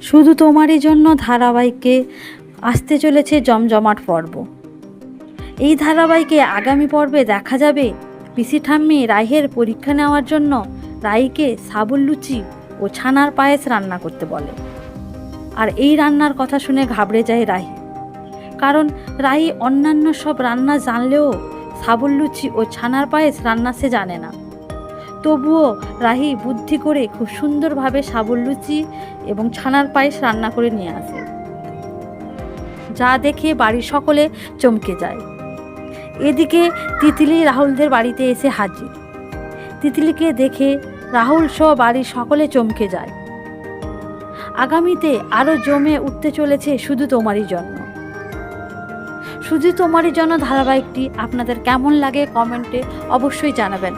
শুধু তোমারই জন্য ধারাবাহিকে আসতে চলেছে জমজমাট পর্ব। এই ধারাবাহিকে আগামী পর্বে দেখা যাবে পিসি ঠাম্মি রাইহের পরীক্ষা নেওয়ার জন্য রাইকে সাবুর লুচি ও ছানার পায়েস রান্না করতে বলে। আর এই রান্নার কথা শুনে ঘাবড়ে যায় রাহি, কারণ রাহি অন্যান্য সব রান্না জানলেও সাবুর লুচি ও ছানার পায়েস রান্না সে জানে না। তবুও রাহি বুদ্ধি করে খুব সুন্দরভাবে সাবুর লুচি এবং ছানার পায়েস রান্না করে নিয়ে আসে, যা দেখে বাড়ির সকলে চমকে যায়। এদিকে তিতলি রাহুলদের বাড়িতে এসে হাজির। তিতলিকে দেখে রাহুল সহ বাড়ির সকলে চমকে যায়। আগামীতে আরও জমে উঠতে চলেছে শুধু তোমারই জন্য। শুধু তোমারই জন্য ধারাবাহিকটি আপনাদের কেমন লাগে কমেন্টে অবশ্যই জানাবেন।